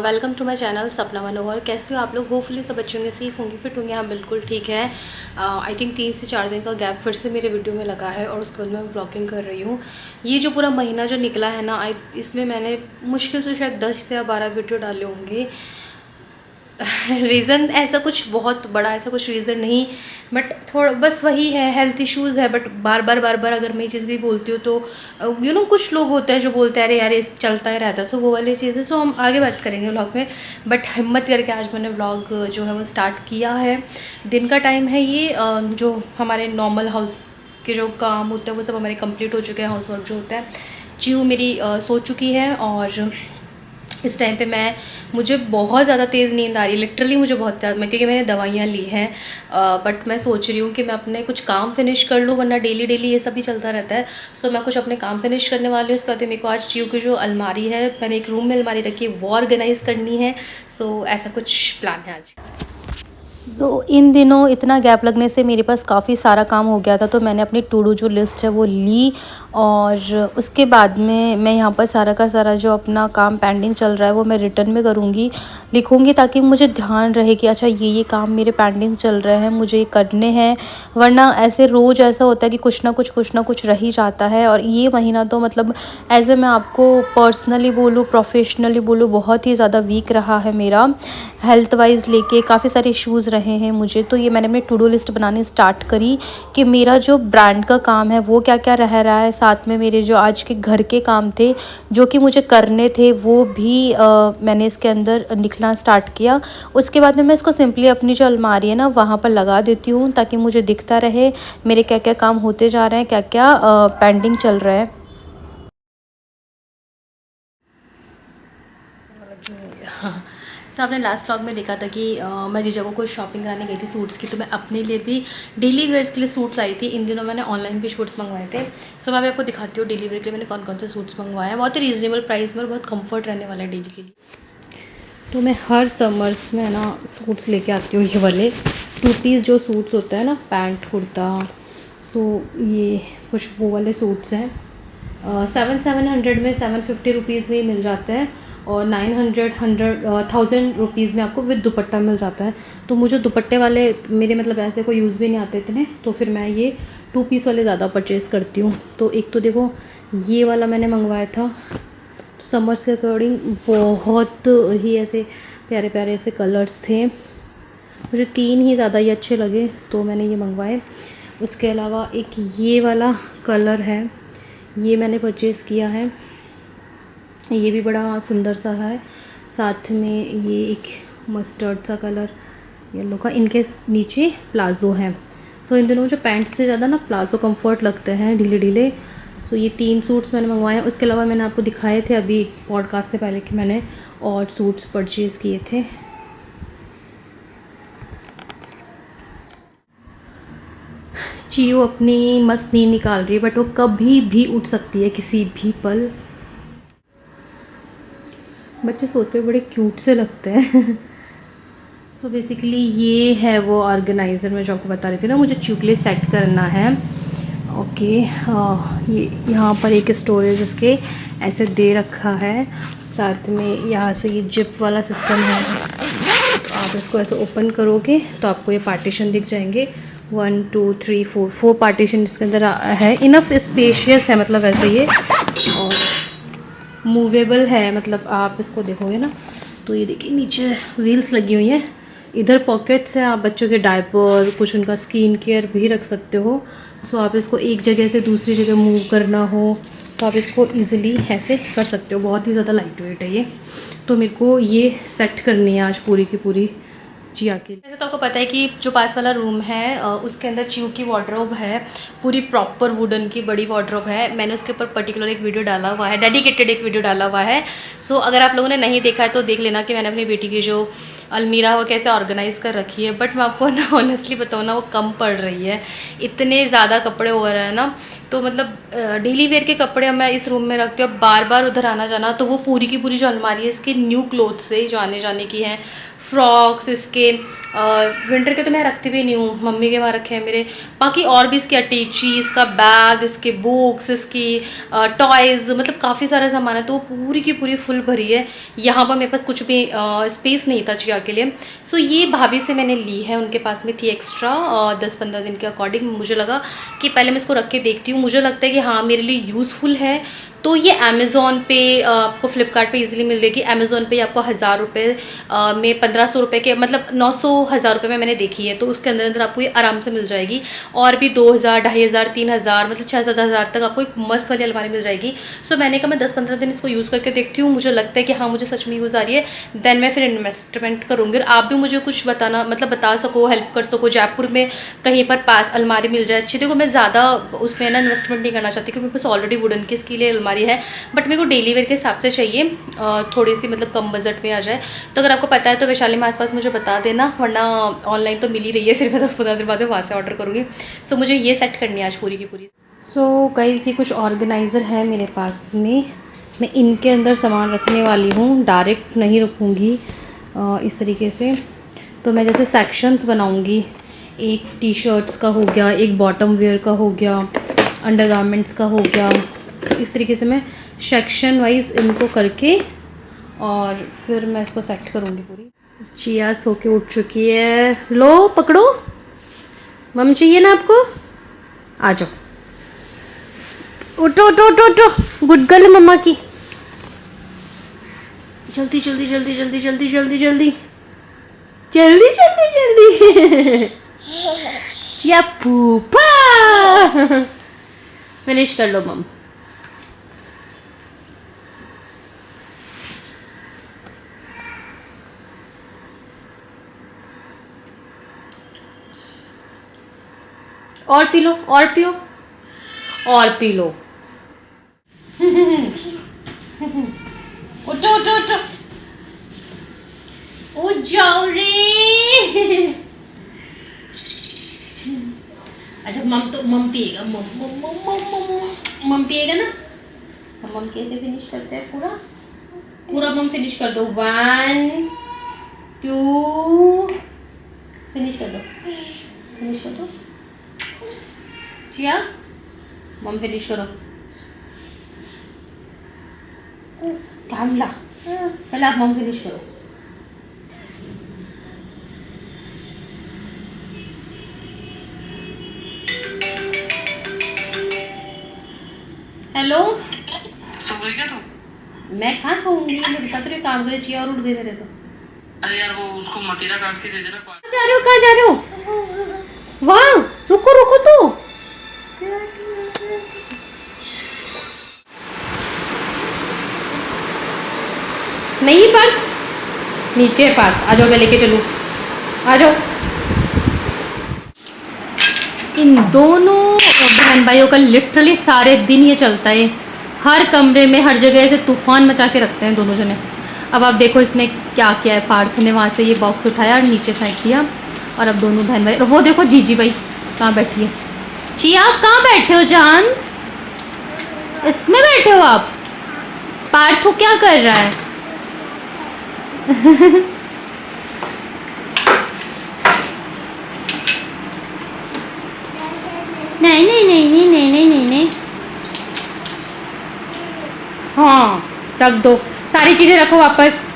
Welcome to my channel सपना मनोहर। कैसे हो आप लोग? होपफुली सब बच्चों में सीख होंगे, फिट होंगे। हाँ बिल्कुल ठीक है। आई थिंक 3 से 4 दिन का गैप फिर से मेरे वीडियो में लगा है और उसके बाद मैं ब्लॉगिंग कर रही हूँ। ये जो पूरा महीना जो निकला है ना, इसमें मैंने मुश्किल से शायद 10 से 12 वीडियो डाले होंगे। रीज़न ऐसा कुछ बहुत बड़ा ऐसा कुछ रीज़न नहीं, बट थोड़ा बस वही है, हेल्थ इश्यूज़ है। बट बार बार अगर मैं ये चीज़ भी बोलती हूँ तो कुछ लोग होते हैं जो बोलते हैं अरे यार ये चलता ही रहता है, तो वो वाली चीज़ें सो हम आगे बात करेंगे व्लॉग में। बट हिम्मत करके आज मैंने व्लॉग जो है वो स्टार्ट किया है। दिन का टाइम है ये, जो हमारे नॉर्मल हाउस के जो काम होते हैं वो सब हमारे कंप्लीट हो चुके हैं। हाउस वर्क जो होता है, चीऊ मेरी सो चुकी है और इस टाइम पे मुझे बहुत ज़्यादा तेज़ नींद आ रही है। लिटरली मुझे बहुत ज़्यादा, क्योंकि मैंने दवाइयाँ ली हैं। बट मैं सोच रही हूँ कि मैं अपने कुछ काम फिनिश कर लूँ, वरना डेली ये सब ही चलता रहता है। सो मैं कुछ अपने काम फिनिश करने वाली हूँ। उसके बाद मेरे को आज चीयू की जो अलमारी है, मैंने एक रूम में अलमारी रखी है, वो ऑर्गेनाइज़ करनी है। सो ऐसा कुछ प्लान है आज। इन दिनों इतना गैप लगने से मेरे पास काफ़ी सारा काम हो गया था, तो मैंने अपनी टू डू जो लिस्ट है वो ली और उसके बाद में मैं यहाँ पर सारा का सारा जो अपना काम पेंडिंग चल रहा है वो मैं रिटर्न में लिखूँगी, ताकि मुझे ध्यान रहे कि अच्छा ये काम मेरे पेंडिंग चल रहे हैं, मुझे ये करने हैं। वरना ऐसे रोज़ ऐसा होता है कि कुछ ना कुछ रह ही जाता है। और ये महीना तो मतलब ऐसे मैं आपको पर्सनली बोलूँ, प्रोफेशनली बोलूँ, बहुत ही ज़्यादा वीक रहा है मेरा। हेल्थ वाइज लेके काफ़ी सारे इश्यूज़ रहे हैं मुझे। तो ये मैंने अपनी टू डू लिस्ट बनानी स्टार्ट करी कि मेरा जो ब्रांड का काम है वो क्या क्या रह रहा है, साथ में मेरे जो आज के घर के काम थे जो कि मुझे करने थे वो भी मैंने इसके अंदर लिखना स्टार्ट किया। उसके बाद में मैं इसको सिंपली अपनी जो अलमारी है ना वहाँ पर लगा देती हूँ, ताकि मुझे दिखता रहे मेरे क्या क्या काम होते जा रहे हैं, क्या क्या पेंडिंग चल रहा है। आपने लास्ट व्लॉग में देखा था कि मैं जिस जगह को शॉपिंग कराने गई थी सूट्स की, तो मैं अपने लिए भी डेली वेयर्स के लिए सूट्स आई थी। इन दिनों मैंने ऑनलाइन भी सूट्स मंगवाए थे। सो मैं आपको दिखाती हूँ डेली वेयर के लिए मैंने कौन कौन से सूट्स मंगवाए हैं। बहुत ही रीज़नेबल प्राइस में और बहुत कंफर्ट रहने वाला है डेली के लिए। तो मैं हर समर्स में ना सूट्स लेके आती हूँ, ये वाले 2 पीस जो सूट्स होता है ना, पैंट कुर्ता। सो ये कुछ वो वाले सूट्स हैं। 700 में 750 रुपीज़ में मिल जाता है और 1000 रुपीज़ में आपको विद दुपट्टा मिल जाता है। तो मुझे दुपट्टे वाले मेरे मतलब ऐसे कोई यूज़ भी नहीं आते इतने, तो फिर मैं ये 2 पीस वाले ज़्यादा परचेज़ करती हूँ। तो एक तो देखो ये वाला मैंने मंगवाया था, समर्स के अकॉर्डिंग बहुत ही ऐसे प्यारे प्यारे ऐसे कलर्स थे। मुझे 3 ही ज़्यादा ही अच्छे लगे तो मैंने ये मंगवाए। उसके अलावा एक ये वाला कलर है, ये मैंने परचेज़ किया है। ये भी बड़ा सुंदर सा है। साथ में ये एक मस्टर्ड सा कलर येलो का, इनके नीचे प्लाज़ो है। सो इन दिनों जो पैंट से ज़्यादा ना प्लाज़ो कंफर्ट लगते हैं ढीले ढीले। सो ये 3 सूट्स मैंने मंगवाए हैं। उसके अलावा मैंने आपको दिखाए थे अभी पॉडकास्ट से पहले कि मैंने और सूट्स परचेज़ किए थे। चीयू अपनी मस्त नींद निकाल रही है, बट वो कभी भी उठ सकती है किसी भी पल। बच्चे सोते हुए बड़े क्यूट से लगते हैं। सो बेसिकली ये है वो ऑर्गेनाइज़र मैं जो आपको बता रही थी ना, मुझे चीयू के लिए सेट करना है। ओके, ये यहाँ पर एक स्टोरेज इसके ऐसे दे रखा है। साथ में यहाँ से ये जिप वाला सिस्टम है, तो आप इसको ऐसे ओपन करोगे तो आपको ये पार्टीशन दिख जाएंगे। 1 2 3 4 पार्टीशन इसके अंदर है। इनफ स्पेशियस है मतलब ऐसे ये, और मूवेबल है। मतलब आप इसको देखोगे ना तो ये देखिए नीचे व्हील्स लगी हुई हैं, इधर पॉकेट्स हैं, आप बच्चों के डायपर कुछ उनका स्किन केयर भी रख सकते हो। सो आप इसको एक जगह से दूसरी जगह मूव करना हो तो आप इसको इजीली ऐसे कर सकते हो। बहुत ही ज़्यादा लाइट वेट है ये। तो मेरे को ये सेट करनी है आज पूरी की पूरी जिया के। वैसे तो आपको पता है कि जो पास वाला रूम है उसके अंदर चीयू की वार्डरोब है, पूरी प्रॉपर वुडन की बड़ी वार्डरोब है। मैंने उसके ऊपर पर्टिकुलर एक वीडियो डाला हुआ है, डेडिकेटेड एक वीडियो डाला हुआ है। सो अगर आप लोगों ने नहीं देखा है तो देख लेना कि मैंने अपनी बेटी की जो अलमीरा वो कैसे ऑर्गेनाइज़ कर रखी है। बट मैं आपको ना ऑनेस्टली बताऊँ ना, वो कम पड़ रही है, इतने ज़्यादा कपड़े हो रहे हैं ना। तो मतलब डेली वेयर के कपड़े मैं इस रूम में रखती हूँ, बार बार उधर आना जाना, तो वो पूरी की पूरी जो अलमारी है इसके न्यू क्लोथ से जो आने जाने की है, फ्रॉक्स इसके, विंटर के तो मैं रखती भी नहीं हूँ, मम्मी के वहाँ रखे हैं मेरे। बाकी और भी इसके अटैची, इसका बैग, इसके बुक्स, इसकी टॉयज़, मतलब काफ़ी सारा सामान है। तो वो पूरी की पूरी फुल भरी है। यहाँ पर मेरे पास कुछ भी स्पेस नहीं था चिया के लिए। सो ये भाभी से मैंने ली है, उनके पास में थी एक्स्ट्रा 10-15 दिन के अकॉर्डिंग। मुझे लगा कि पहले मैं इसको रख के देखती हूँ, मुझे लगता है कि हाँ मेरे लिए यूज़फुल है। तो ये अमेज़ोन पे आपको, फ्लिपकार्ट पे इजीली मिल जाएगी। अमेज़ोन पे आपको 1000 रुपये में 1500 रुपये के, मतलब 900 1000 रुपये में मैंने देखी है। तो उसके अंदर अंदर आपको ये आराम से मिल जाएगी। और भी 2000, 2500, 3000, मतलब 6-7 हज़ार तक आपको एक मस्त वाली अलमारी मिल जाएगी। सो मैंने कहा मैं 10-15 दिन इसको यूज़ करके देखती हूँ, मुझे लगता है कि हाँ मुझे सच में यूज़ आ रही है, देन मैं फिर इन्वेस्टमेंट करूँगी। और आप भी मुझे कुछ बताना, मतलब बता सको, हेल्प कर सको, जयपुर में कहीं पर पास अलमारी मिल जाए अच्छी। देखो मैं ज़्यादा उसमें ना इन्वेस्टमेंट नहीं करना चाहती, क्योंकि मेरे पास ऑलरेडी वुडन की इसके लिए अलमारी है। बट मेरे को डेली वेयर के हिसाब से चाहिए, थोड़ी सी मतलब कम बजट में आ जाए। तो अगर आपको पता है तो वैशाली में आसपास मुझे बता देना, वरना ऑनलाइन तो मिल ही रही है, फिर मैं 10-15 दिन बाद में वहाँ से ऑर्डर करूँगी। सो मुझे ये सेट करनी है आज पूरी की पूरी। सो गाइस, ये कुछ ऑर्गेनाइज़र है मेरे पास में, मैं इनके अंदर सामान रखने वाली हूँ, डायरेक्ट नहीं रखूँगी इस तरीके से। तो मैं जैसे सेक्शंस बनाऊँगी, एक टी शर्ट्स का हो गया, एक बॉटम वेयर का हो गया, अंडरगारमेंट्स का हो गया। इस तरीके से मैं सेक्शन वाइज इनको करके और फिर मैं इसको सेट करूँगी पूरी। चिया सो के उठ चुकी है, लो पकड़ो, मम चाहिए ना आपको, आ जाओ, उठो उठो उठो उठो, गुड गर्ल मम्मा की। जल्दी जल्दी जल्दी जल्दी जल्दी जल्दी जल्दी जल्दी जल्दी जल्दी चिया पूपा, फिनिश कर लो मम। और पी लो, और पियो, और पी लो। उठो उठो उठो, उठ जाओ रे। अच्छा मम तो मम पिएगा, मम मम मम मम मम मम पिएगा ना। मम कैसे फिनिश करते हैं पूरा, पूरा मम फिनिश कर दो, 1 2 फिनिश कर दो, फिनिश कर दो चिया, मम फिनिश करो। कामला पहले आप मम फिनिश करो। हेलो, सो गई क्या तू? मैं कहाँ सोऊंगी, मैं बता तो रही काम करे, चिया और उठ गई मेरे तो। अरे यार वो उसको मतीरा काट के दे देना। कहाँ जा रहे हो, कहाँ जा रहे हो, वहाँ रुको रुको तो। नहीं पार्थ, नीचे पार्थ, आ जाओ मैं लेके चलूँ, आ जाओ। इन दोनों बहन भाइयों का लिटरली सारे दिन ये चलता है, हर कमरे में हर जगह से तूफान मचा के रखते हैं दोनों जने। अब आप देखो इसने क्या किया है, पार्थ ने वहाँ से ये बॉक्स उठाया और नीचे फेंक दिया। और अब दोनों बहन भाई, वो देखो जीजी भाई कहाँ बैठी है। चिया आप कहाँ बैठे हो जान, इसमें बैठे हो आप। पार्थू क्या कर रहा है। नहीं नहीं नहीं नहीं नहीं नहीं नहीं नहीं, हाँ रख दो, सारी चीजें रखो वापस।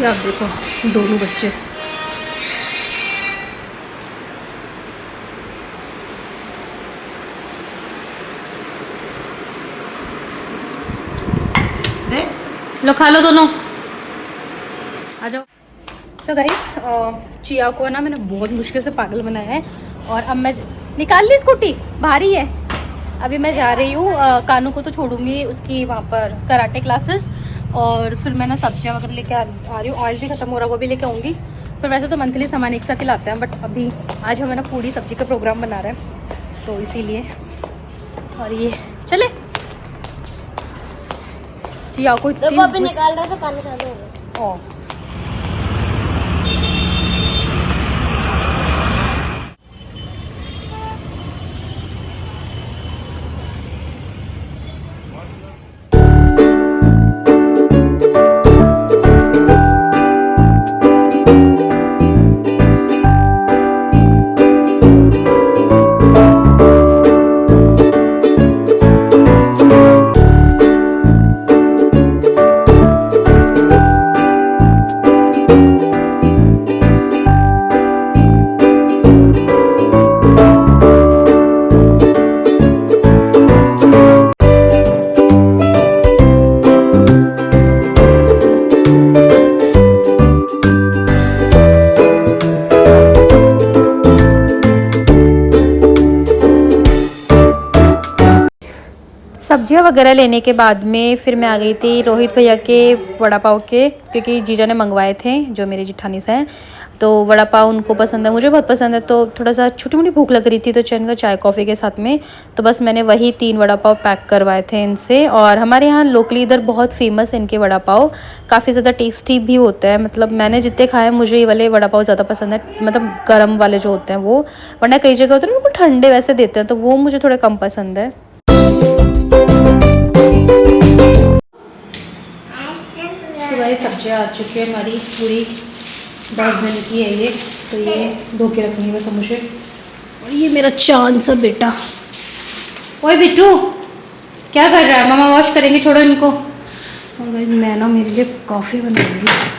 आप देखो दोनों बच्चे, दे लो खा लो दोनों, आ जाओ। तो गाइस चिया को ना मैंने बहुत मुश्किल से पागल बनाया है और अब मैं निकाल ली स्कूटी, भारी है। अभी मैं जा रही हूँ कानू को तो छोड़ूंगी उसकी वहाँ पर कराटे क्लासेस, और फिर मैं ना सब्जियाँ वगैरह लेके आ रही हूँ। ऑयल भी खत्म हो रहा है, वो भी लेके आऊँगी। फिर वैसे तो मंथली सामान एक साथ ही लाते हैं, बट अभी आज हमें ना पूरी सब्जी का प्रोग्राम बना रहा है तो इसीलिए। और ये चले चिया को वो अभी निकाल रहा था, पानी चालू हो गया। सब्जियां वगैरह लेने के बाद में फिर मैं आ गई थी रोहित भैया के वड़ा पाव के, क्योंकि जीजा ने मंगवाए थे जो मेरे जिठानी से हैं। तो वड़ा पाव उनको पसंद है, मुझे बहुत पसंद है, तो थोड़ा सा छोटी मोटी भूख लग रही थी तो चैन का चाय कॉफ़ी के साथ में तो बस मैंने वही 3 वड़ा पाव पैक करवाए थे इनसे। और हमारे यहाँ लोकली इधर बहुत फेमस है इनके वड़ा पाव, काफ़ी ज़्यादा टेस्टी भी होता है। मतलब मैंने जितने खाए मुझे ये वाले वड़ा पाव ज़्यादा पसंद है, मतलब गर्म वाले जो होते हैं वो, वरना कई जगह होते हैं ना वो ठंडे वैसे देते हैं तो वो मुझे थोड़े कम पसंद है। सुबह सब्जियाँ आ चुकी है हमारी, पूरी 10 दिन की है ये, तो ये धो के रखनी है बस मुझे। और ये मेरा चांद सा बेटा, ओए बिट्टू क्या कर रहा है, मामा वॉश करेंगे, छोड़ो इनको। और भाई मैं ना मेरे लिए कॉफ़ी बनाऊंगी।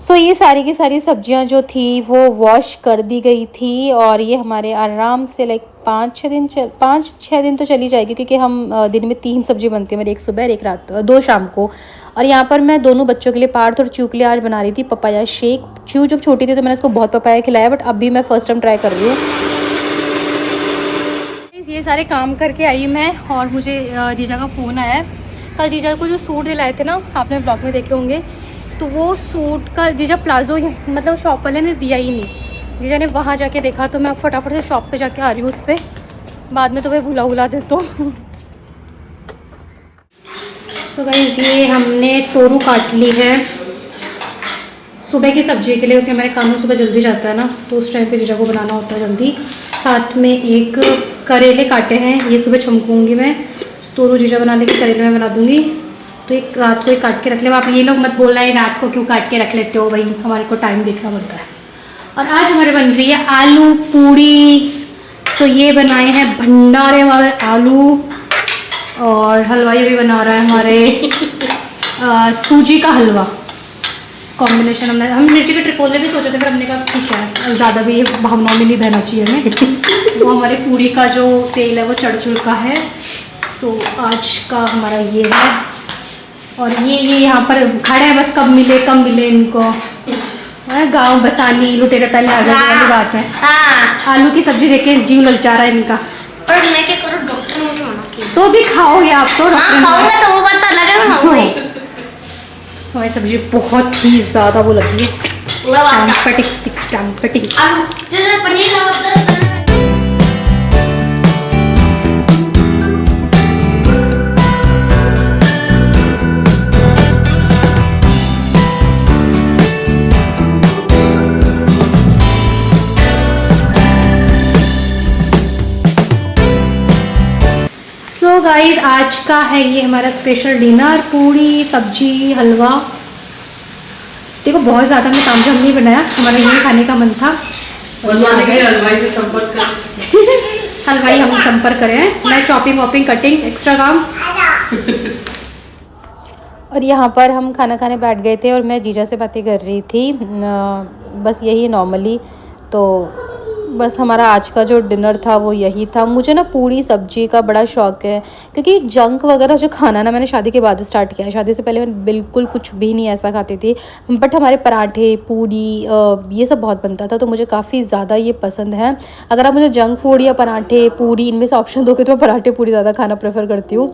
तो ये सारी की सारी सब्जियां जो थी वो वॉश कर दी गई थी, और ये हमारे आराम से लाइक 5-6 दिन तो चली जाएगी, क्योंकि हम दिन में 3 सब्जी बनती है मेरी, एक सुबह एक रात 2 शाम को। और यहाँ पर मैं दोनों बच्चों के लिए, पार्थ और च्यू के लिए आज बना रही थी पपाया शेक। च्यू जब छोटी थी तो मैंने उसको बहुत पपाया खिलाया, बट अभी मैं फर्स्ट टाइम ट्राई कर रही हूँ। ये सारे काम करके आई मैं, और मुझे जीजा का फ़ोन आया है। कल जीजा को जो सूट दिलाए थे ना, आपने ब्लॉग में देखे होंगे, तो वो सूट का जीजा प्लाजो मतलब शॉप वाले ने दिया ही नहीं। जीजा ने वहाँ जाके देखा, तो मैं अब फटाफट से शॉप पे जाके आ रही हूँ उस पर, बाद में तो मैं भुला देता हूँ। तो गाइस ये हमने तोरू काट ली है सुबह की सब्जी के लिए, क्योंकि हमारे कानून सुबह जल्दी जाता है ना, तो उस टाइम पे जीजा को बनाना होता है जल्दी। साथ में एक करेले काटे हैं, ये सुबह छमकूँगी मैं, तोरू जीजा बना देंगे, करेले मैं बना दूँगी। तो एक रात को ही काट के रख ले। आप ये लोग मत बोलना है रात को क्यों काट के रख लेते हो, भाई हमारे को टाइम देखना पड़ता है। और आज हमारे बन रही है आलू पूड़ी। तो ये बनाए हैं भंडारे वाले आलू, और हलवाई भी बना रहा है हमारे सूजी का हलवा कॉम्बिनेशन। हम मिर्ची के ट्रिपोले भी सोचे थे, पर हमने कहा ठीक है ज़्यादा भी भावनाओं में नहीं बहना चाहिए हमें। वो हमारे पूड़ी का जो तेल है वो चढ़ चुका है, तो आज का हमारा ये है। और ये यहाँ पर खड़े हैं, बस कब मिले इनको। गांव बसानी लुटेरे पहले आ गए वाली बात है। आलू की सब्जी देखे जीव ललचा रहा है इनका। पर मैं क्या करूँ, डॉक्टर ने मुझे मना किया। तो भी खाओगे आप तो, खाऊंगा तो वो बात अलग है, खाऊंगी। हमारी सब्जी बहुत ही ज़्यादा वो लगी है, टैम्पटिक। जैसे पनीर का तो गाइस आज का है ये हमारा स्पेशल डिनर, पूड़ी सब्जी हलवा। देखो बहुत ज़्यादा हमने तामझाम नहीं बनाया, हमारा यही खाने का मन था। हलवाई से संपर्क कर हलवाई हम संपर्क करें हैं। मैं चॉपिंग वॉपिंग कटिंग एक्स्ट्रा काम और यहाँ पर हम खाना खाने बैठ गए थे और मैं जीजा से बातें कर रही थी बस यही नॉर्मली। तो बस हमारा आज का जो डिनर था वो यही था। मुझे ना पूरी सब्जी का बड़ा शौक है, क्योंकि जंक वगैरह जो खाना ना मैंने शादी के बाद स्टार्ट किया है। शादी से पहले मैं बिल्कुल कुछ भी नहीं ऐसा खाती थी, बट हमारे पराठे पूरी ये सब बहुत बनता था, तो मुझे काफ़ी ज़्यादा ये पसंद है। अगर आप मुझे जंक फूड या पराठे पूरी इनमें से ऑप्शन दोगे तो मैं पराठे पूरी ज़्यादा खाना प्रेफर करती हूँ।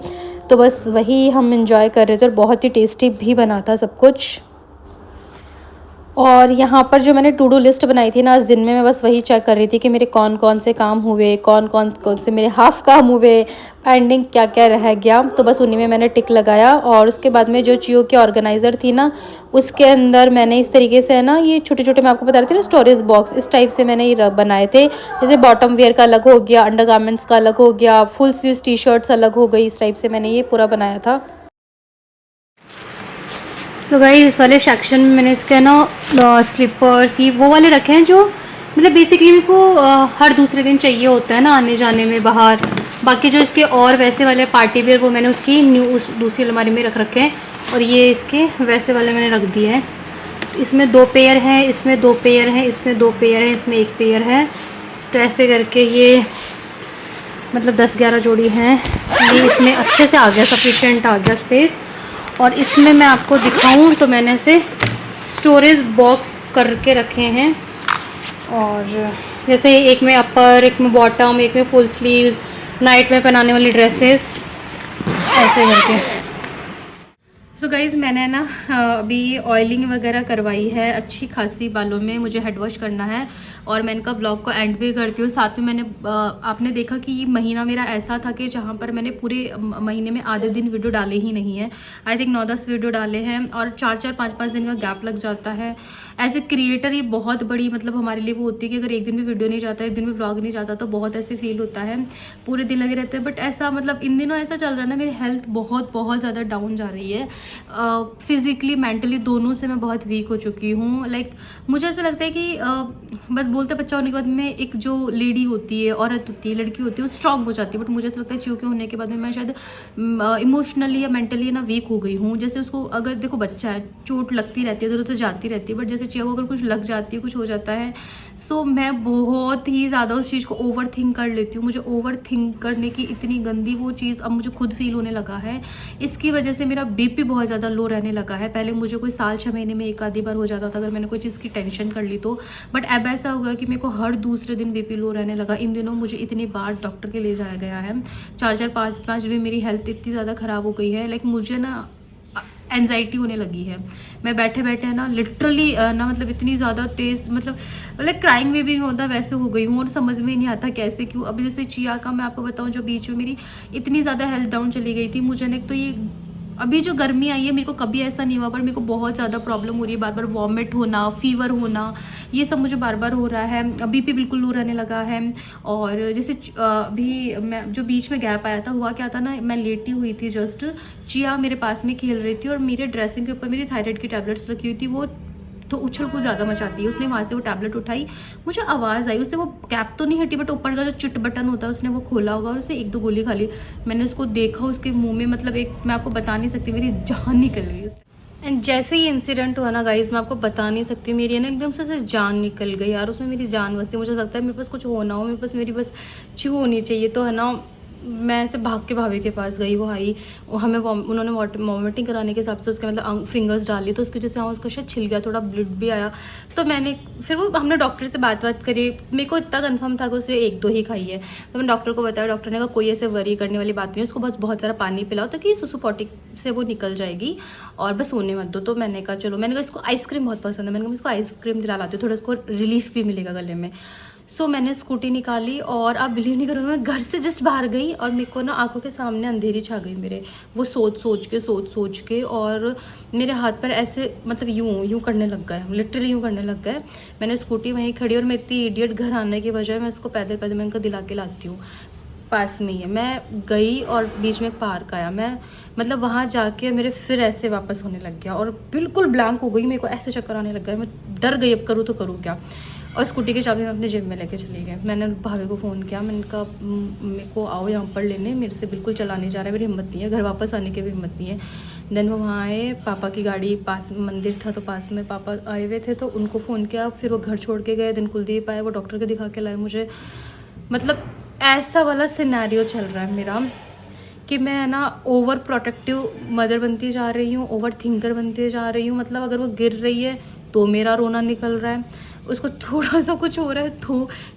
तो बस वही हम इंजॉय कर रहे थे और बहुत ही टेस्टी भी बना था सब कुछ। और यहाँ पर जो मैंने टू डू लिस्ट बनाई थी ना आज दिन में, मैं बस वही चेक कर रही थी कि मेरे कौन कौन से काम हुए, कौन से मेरे हाफ काम हुए, पेंडिंग क्या क्या रह गया। तो बस उन्हीं में मैंने टिक लगाया। और उसके बाद में जो जियो की ऑर्गेनाइज़र थी ना, उसके अंदर मैंने इस तरीके से है ना ये छोटे छोटे, मैं आपको बता रही थी ना स्टोरेज बॉक्स, इस टाइप से मैंने ये बनाए थे। जैसे बॉटम वेयर का अलग हो गया, अंडर गारमेंट्स का अलग हो गया, फुल स्लीव टी शर्ट्स अलग हो गई, इस टाइप से मैंने ये पूरा बनाया था। तो गाइस इस वाले सेक्शन में मैंने इसके ना स्लीपर्स ये वो वाले रखे हैं जो मतलब बेसिकली मेरे को हर दूसरे दिन चाहिए होता है ना आने जाने में बाहर। बाकी जो इसके और वैसे वाले पार्टी वेयर वो मैंने उसकी उस दूसरी अलमारी में रख रखे हैं। और ये इसके वैसे वाले मैंने रख दिए हैं। इसमें 2 पेयर हैं, इसमें 2 पेयर हैं, इसमें 2 पेयर हैं, इसमें 1 पेयर है। तो ऐसे करके ये मतलब 10-11 जोड़ी हैं। ये इसमें अच्छे से आ गया, सफिशेंट आ गया स्पेस। और इसमें मैं आपको दिखाऊं तो मैंने ऐसे स्टोरेज बॉक्स करके रखे हैं। और जैसे एक में अपर, एक में बॉटम, एक में फुल स्लीव्स, नाइट में पहनाने वाली ड्रेसेस, ऐसे करके। सो गाइज़ मैंने ना अभी ऑयलिंग वगैरह करवाई है अच्छी खासी बालों में, मुझे हेड वॉश करना है। और मैं इनका ब्लॉग को एंड भी करती हूँ। साथ में मैंने आपने देखा कि ये महीना मेरा ऐसा था कि जहाँ पर मैंने पूरे महीने में आधे दिन वीडियो डाले ही नहीं है। आई थिंक 9-10 वीडियो डाले हैं और 4-4, 5-5 दिन का गैप लग जाता है। एज ए क्रिएटर ये बहुत बड़ी मतलब हमारे लिए वो होती है कि अगर एक दिन भी वीडियो नहीं जाता, एक दिन भी व्लॉग नहीं जाता तो बहुत ऐसे फील होता है, पूरे दिन लगे रहते हैं। बट ऐसा मतलब इन दिनों ऐसा चल रहा है ना, मेरी हेल्थ बहुत ज़्यादा डाउन जा रही है। फिजिकली मेंटली दोनों से मैं बहुत वीक हो चुकी हूँ। लाइक मुझे ऐसा लगता है कि बस बोलते बच्चा होने के बाद में एक जो लेडी होती है, औरत होती है, लड़की होती है, वो स्ट्रांग हो जाती है। बट मुझे ऐसा लगता है चियो के होने के बाद में मैं शायद इमोशनली या मेंटली ना वीक हो गई हूँ। जैसे उसको अगर देखो बच्चा है, चोट लगती रहती है, इधर उधर जाती रहती है, बट जैसे चियो को अगर कुछ लग जाती है, कुछ हो जाता है, सो मैं बहुत ही ज़्यादा उस चीज़ को ओवर थिंक कर लेती हूँ। मुझे ओवर थिंक करने की इतनी गंदी वो चीज़ अब मुझे खुद फील होने लगा है। इसकी वजह से मेरा बीपी बहुत ज़्यादा लो रहने लगा है। पहले मुझे कोई साल 6 महीने में एक आधी बार हो जाता था अगर मैंने कोई चीज़ की टेंशन कर ली तो, बट अब ऐसा होगा कि मेरे को हर दूसरे दिन बीपी लो रहने लगा। इन दिनों मुझे इतनी बार डॉक्टर के ले जाया गया है, 4-4, 5-5 भी मेरी हेल्थ इतनी ज़्यादा ख़राब हो गई है। लाइक मुझे ना एनजाइटी होने लगी है। मैं बैठे बैठे ना लिटरली ना मतलब इतनी ज़्यादा तेज़ मतलब क्राइंग में भी नहीं होता वैसे हो गई हूँ। और समझ में नहीं आता कैसे क्यों। अब जैसे चिया का मैं आपको बताऊँ, जो बीच में मेरी इतनी ज़्यादा हेल्थ डाउन चली गई थी, मुझे ना एक तो ये अभी जो गर्मी आई है मेरे को कभी ऐसा नहीं हुआ, पर मेरे को बहुत ज़्यादा प्रॉब्लम हो रही है। बार बार वॉमिट होना, फीवर होना, ये सब मुझे बार बार हो रहा है। बीपी बिल्कुल लो रहने लगा है। और जैसे अभी मैं जो बीच में गैप आया था, हुआ क्या था ना, मैं लेटी हुई थी, जस्ट चिया मेरे पास में खेल रही थी और मेरे ड्रेसिंग के ऊपर मेरी थायराइड की टैबलेट्स रखी हुई थी। वो तो उछल को ज़्यादा मचाती है। उसने वहाँ से वो टैबलेट उठाई, मुझे आवाज़ आई, उससे वो कैप तो नहीं हटी बट ऊपर का जो चिट बटन होता है उसने वो खोला होगा और उसे 1-2 गोली खा ली। मैंने उसको देखा, उसके मुंह में मतलब एक मैं आपको बता नहीं सकती, मेरी जान निकल गई। एंड जैसे ही इंसिडेंट हुआ ना गाइस, मैं आपको बता नहीं सकती, मेरी ना एकदम से जान निकल गई यार। उसमें मेरी जान बसती। मुझे लगता है मेरे पास कुछ होना हो, मेरे पास मेरी बस चू होनी चाहिए तो है ना। मैं ऐसे भाग के भाभी के पास गई, वो आई, हमें उन्होंने वॉमिटिंग कराने के हिसाब से उसके मतलब फिंगर्स डाली, तो उसकी वजह से उसका शायद छिल गया, थोड़ा ब्लड भी आया। तो मैंने फिर वो हमने डॉक्टर से बात करी। मेरे को इतना कंफर्म था कि उसने 1-2 ही खाई है। तो मैंने डॉक्टर को बताया, डॉक्टर ने कहा कोई ऐसे वरी करने वाली बात नहीं है, उसको बस बहुत सारा पानी पिलाओ ताकि सुसु पॉटी से वो निकल जाएगी और बस सोने मत दो। तो मैंने कहा चलो, मैंने कहा इसको आइसक्रीम बहुत पसंद है, मैंने कहा इसको आइसक्रीम दिला लाती हूँ, थोड़ा इसको रिलीफ भी मिलेगा गले में। सो मैंने स्कूटी निकाली और आप बिलीव नहीं करोगे, मैं घर से जस्ट बाहर गई और मेरे को ना आंखों के सामने अंधेरी छा गई मेरे, वो सोच के और मेरे हाथ पर ऐसे मतलब यूँ करने लग गए, लिटरली यूँ करने लग गए। मैंने स्कूटी वहीं खड़ी और मैं इतनी इडियट घर आने के बजाय मैं इसको पैदल मैं इनको दिला के लाती हूँ, पास में ही है। मैं गई और बीच में एक पार्क आया, मैं मतलब वहाँ जाके मेरे फिर ऐसे वापस होने लग गया और बिल्कुल ब्लैंक हो गई, मेरे को ऐसे चक्कर आने लग गया। मैं डर गई, अब करूँ तो करूँ क्या। और स्कूटी की चाबी मैं अपने जेब में लेके चली गई। मैंने भाभी को फ़ोन किया, मैंने कहा मेरे को आओ यहाँ पर लेने, मेरे से बिल्कुल चला नहीं जा रहा है, मेरी हिम्मत नहीं है, घर वापस आने की भी हिम्मत नहीं है। देन वो वहाँ आए, पापा की गाड़ी पास मंदिर था तो पास में पापा आए हुए थे तो उनको फ़ोन किया, फिर वो घर छोड़ के गए। देन कुलदीप आए, वो डॉक्टर को दिखा के लाए मुझे। मतलब ऐसा वाला सिनेरियो चल रहा है मेरा कि मैं ना ओवर प्रोटेक्टिव मदर बनती जा रही हूँ, ओवर थिंकर बनती जा रही हूँ। मतलब अगर वो गिर रही है तो मेरा रोना निकल रहा है, उसको थोड़ा सा कुछ हो रहा है तो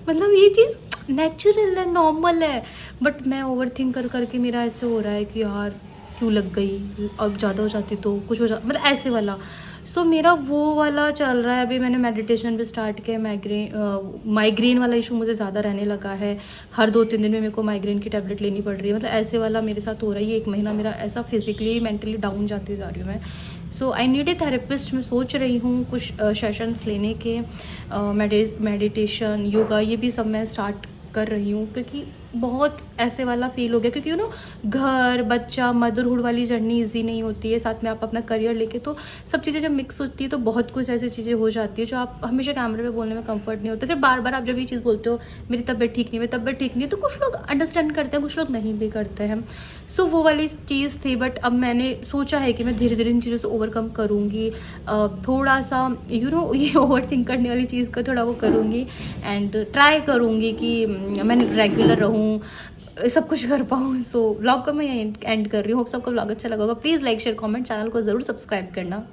मतलब ये चीज़ नेचुरल है, नॉर्मल है, बट मैं ओवर थिंक करके मेरा ऐसे हो रहा है कि यार क्यों लग गई, अब ज़्यादा हो जाती तो कुछ हो मतलब ऐसे वाला। सो मेरा वो वाला चल रहा है। अभी मैंने मेडिटेशन भी स्टार्ट किया। माइग्रेन वाला इशू मुझे ज़्यादा रहने लगा है, हर 2-3 दिन में मेरे को माइग्रेन की टैबलेट लेनी पड़ रही है। मतलब ऐसे वाला मेरे साथ हो रहा है। ये 1 महीना मेरा ऐसा फिजिकली मेंटली डाउन जाती जा रही हूँ मैं। सो आई नीड ए थेरेपिस्ट। मैं सोच रही हूँ कुछ सेशंस लेने के, मेडिटेशन, योगा, ये भी सब मैं स्टार्ट कर रही हूँ क्योंकि बहुत ऐसे वाला फील हो गया। क्योंकि यू नो घर, बच्चा, मदरहुड वाली जर्नी इजी नहीं होती है, साथ में आप अपना करियर लेके, तो सब चीज़ें जब मिक्स होती है तो बहुत कुछ ऐसी चीज़ें हो जाती है जो आप हमेशा कैमरे पे बोलने में कंफर्ट नहीं होता। फिर बार बार आप जब ये चीज़ बोलते हो मेरी तबीयत ठीक नहीं, मेरी तबीयत ठीक नहीं, तो कुछ लोग अंडरस्टैंड करते हैं, कुछ लोग नहीं भी करते हैं। सो वो वाली चीज़ थी। बट अब मैंने सोचा है कि मैं धीरे धीरे इन चीज़ों से ओवरकम करूँगी। थोड़ा सा यू नो ये ओवर थिंक करने वाली चीज़ को थोड़ा वो करूँगी एंड ट्राई करूँगी कि मैं रेगुलर रहूँ, सब कुछ कर पाऊँ। सो व्लॉग को मैं यहीं एंड कर रही हूँ। होप सबको व्लॉग अच्छा लगा होगा। Please like, share, comment, channel को ज़रूर सब्सक्राइब करना।